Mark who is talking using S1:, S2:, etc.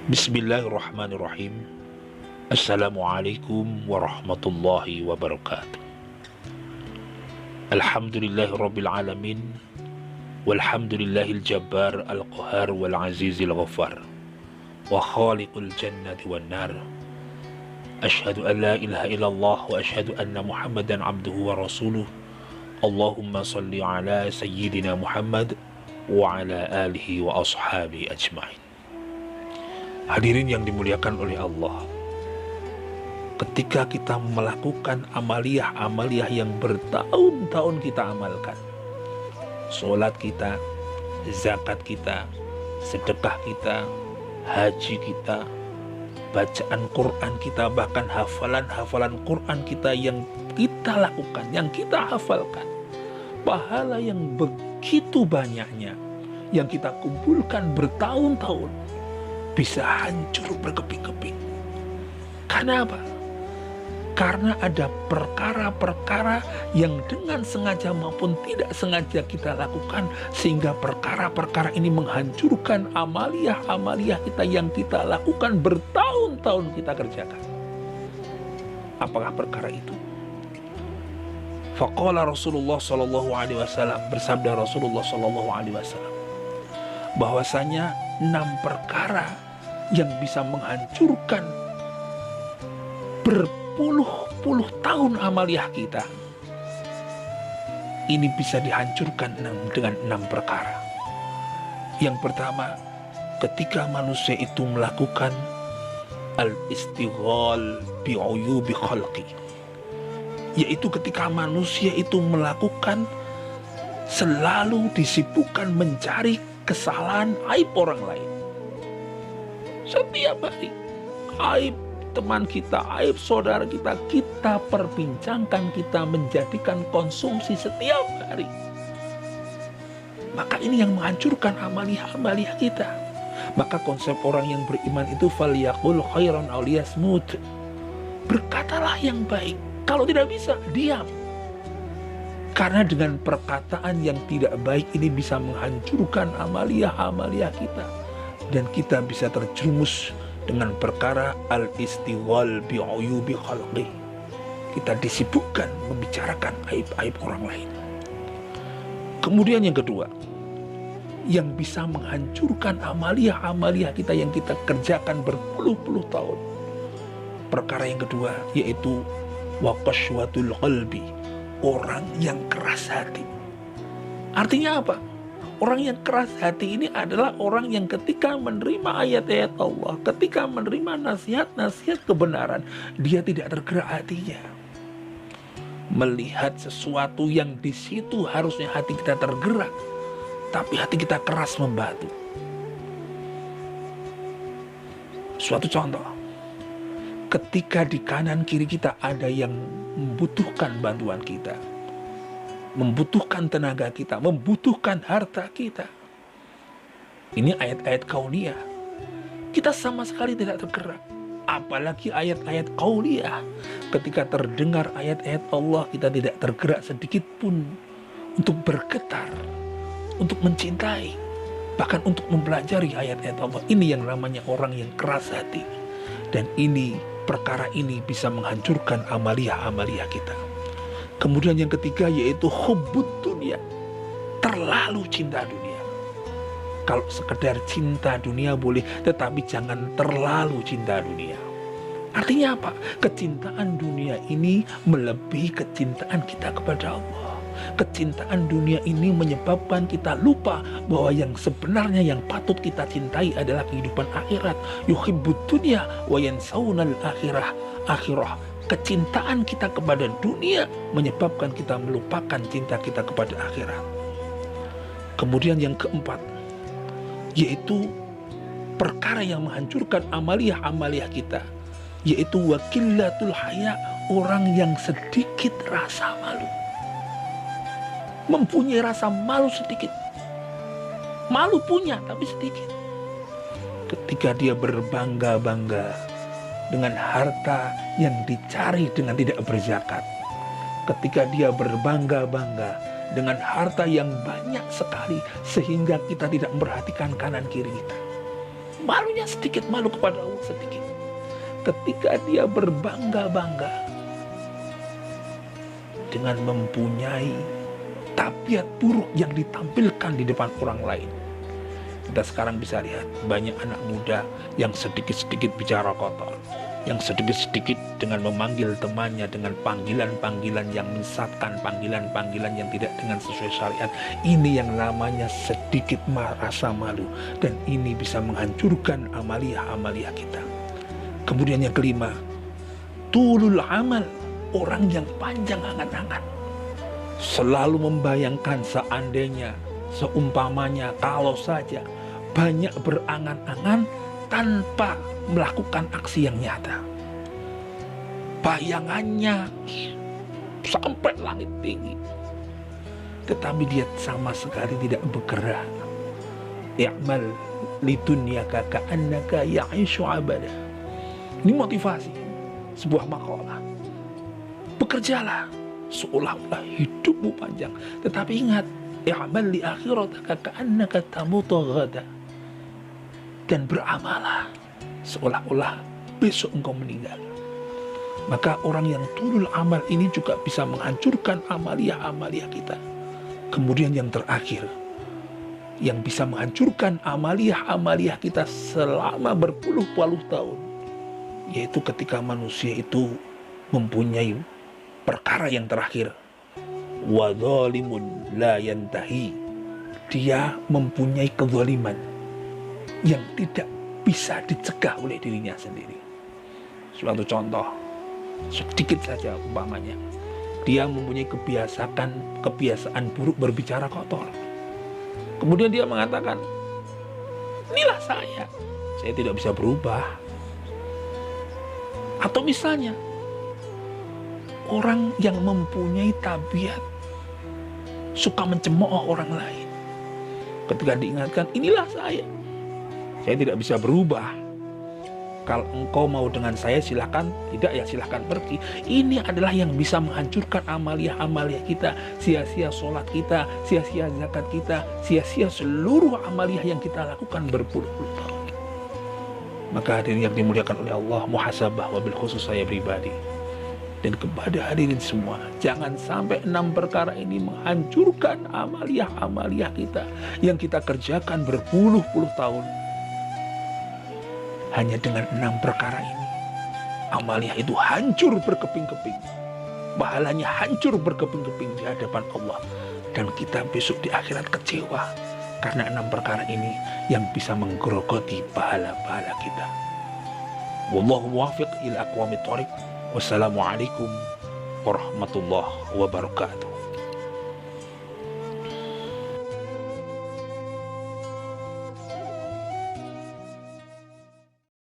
S1: Bismillahirrahmanirrahim. Assalamualaikum warahmatullahi wabarakatuh. Alhamdulillahirabbil alamin. Walhamdulillahil jabbar al-qahar wal azizil ghaffar. Wa khaliqul jannati wan nar. Asyhadu an la ilaha illallah wa asyhadu anna Muhammadan abduhu wa rasuluh. Allahumma salli ala sayyidina Muhammad wa ala alihi wa ashabihi ajmain. Hadirin yang dimuliakan oleh Allah, ketika kita melakukan amaliyah yang bertahun-tahun kita amalkan, sholat kita, zakat kita, sedekah kita, haji kita, bacaan Quran kita, bahkan hafalan Quran kita yang kita lakukan, yang kita hafalkan, pahala yang begitu banyaknya yang kita kumpulkan bertahun-tahun bisa hancur berkeping-keping. Karena apa? Karena ada perkara-perkara yang dengan sengaja maupun tidak sengaja kita lakukan, sehingga perkara-perkara ini menghancurkan amaliyah kita yang kita lakukan bertahun-tahun kita kerjakan. Apakah perkara itu? Faqala Rasulullah sallallahu alaihi wasallam, bersabda Rasulullah sallallahu alaihi wasallam, bahwasanya 6 perkara yang bisa menghancurkan berpuluh-puluh tahun amaliyah kita, ini bisa dihancurkan dengan 6 perkara. Yang pertama, ketika manusia itu melakukan al-istighal bi'uyubi khalqi, yaitu ketika manusia itu melakukan selalu disibukkan mencari kesalahan aib orang lain. Setiap hari aib teman kita, aib saudara kita, kita perbincangkan, kita menjadikan konsumsi setiap hari. Maka ini yang menghancurkan amaliyah kita. Maka konsep orang yang beriman itu falyaqul khairan aw liyasmut, berkatalah yang baik, kalau tidak bisa diam. Karena dengan perkataan yang tidak baik ini bisa menghancurkan amaliyah kita, dan kita bisa terjerumus dengan perkara al-istighal bi'uyubi khalqi. Kita disibukkan membicarakan aib-aib orang lain. Kemudian yang kedua, yang bisa menghancurkan amaliyah kita yang kita kerjakan berpuluh-puluh tahun, perkara yang kedua yaitu waqashwatul qalbi, orang yang keras hati. Artinya apa? Orang yang keras hati ini adalah orang yang ketika menerima ayat-ayat Allah, ketika menerima nasihat-nasihat kebenaran, dia tidak tergerak hatinya. Melihat sesuatu yang di situ harusnya hati kita tergerak, tapi hati kita keras membatu. Suatu contoh, ketika di kanan kiri kita ada yang membutuhkan bantuan kita, membutuhkan tenaga kita, membutuhkan harta kita. Ini ayat-ayat kauniyah. Kita sama sekali tidak tergerak. Apalagi ayat-ayat qauliyah. Ketika terdengar ayat-ayat Allah, kita tidak tergerak sedikit pun untuk bergetar, untuk mencintai, bahkan untuk mempelajari ayat-ayat Allah. Ini yang namanya orang yang keras hati. Dan ini, perkara ini bisa menghancurkan amaliyah kita. Kemudian yang ketiga yaitu hubbud dunia, terlalu cinta dunia. Kalau sekedar cinta dunia boleh, tetapi jangan terlalu cinta dunia. Artinya apa? Kecintaan dunia ini melebihi kecintaan kita kepada Allah. Kecintaan dunia ini menyebabkan kita lupa bahwa yang sebenarnya yang patut kita cintai adalah kehidupan akhirat. Yuhibbud dunya wa yansawnal akhirah. Kecintaan kita kepada dunia menyebabkan kita melupakan cinta kita kepada akhirat. Kemudian yang keempat, yaitu perkara yang menghancurkan amaliyah kita, yaitu wakilatul haya, orang yang sedikit rasa malu. Mempunyai rasa malu sedikit. Malu punya, tapi sedikit. Ketika dia berbangga-bangga dengan harta yang dicari dengan tidak berzakat, ketika dia berbangga-bangga dengan harta yang banyak sekali sehingga kita tidak memperhatikan kanan kiri kita, malunya sedikit, malu kepada Allah sedikit. Ketika dia berbangga-bangga dengan mempunyai tabiat buruk yang ditampilkan di depan orang lain. Kita sekarang bisa lihat banyak anak muda yang sedikit-sedikit bicara kotor, yang sedikit-sedikit dengan memanggil temannya dengan panggilan-panggilan yang menyesatkan, panggilan-panggilan yang tidak dengan sesuai syariat. Ini yang namanya sedikit rasa malu, dan ini bisa menghancurkan amalia-amalia kita. Kemudian yang kelima, tulul amal, orang yang panjang angan-angan, selalu membayangkan seandainya, seumpamanya, kalau saja, banyak berangan-angan tanpa melakukan aksi yang nyata. Bayangannya sampai langit tinggi, tetapi dia sama sekali tidak bergerak. I'mal lidunyaka ka'annaka ya'ishu abada. Ini motivasi, sebuah makalah. Bekerjalah seolah-olah hidupmu panjang, tetapi ingat, i'mal li akhirataka ka'annaka tamutu ghada. Dan beramalah seolah-olah besok engkau meninggal. Maka orang yang tulul amal ini juga bisa menghancurkan amalia-amalia kita. Kemudian yang terakhir, yang bisa menghancurkan amalia-amalia kita selama berpuluh-puluh tahun, yaitu ketika manusia itu mempunyai perkara yang terakhir, wa dzalimun la yantahi. Dia mempunyai kezaliman yang tidak bisa dicegah oleh dirinya sendiri. Suatu contoh, sedikit saja umpamanya, dia mempunyai kebiasaan buruk berbicara kotor. Kemudian dia mengatakan, inilah saya tidak bisa berubah. Atau misalnya, orang yang mempunyai tabiat suka mencemooh orang lain. Ketika diingatkan, inilah saya tidak bisa berubah. Kalau engkau mau dengan saya silakan, tidak ya silakan pergi. Ini adalah yang bisa menghancurkan amalia-amalia kita, sia-sia sholat kita, sia-sia zakat kita, sia-sia seluruh amalia yang kita lakukan berpuluh-puluh tahun. Maka hadirin yang dimuliakan oleh Allah, muhasabah wabil khusus saya pribadi dan kepada hadirin semua, jangan sampai 6 perkara ini menghancurkan amalia-amalia kita yang kita kerjakan berpuluh-puluh tahun. Hanya dengan 6 perkara ini, amalia itu hancur berkeping-keping, pahalanya hancur berkeping-keping di hadapan Allah, dan kita besok di akhirat kecewa karena 6 perkara ini yang bisa menggerogoti pahala-pahala kita. Wallahu muwaffiq ila aqwamit thoriq. Wassalamualaikum warahmatullahi wabarakatuh.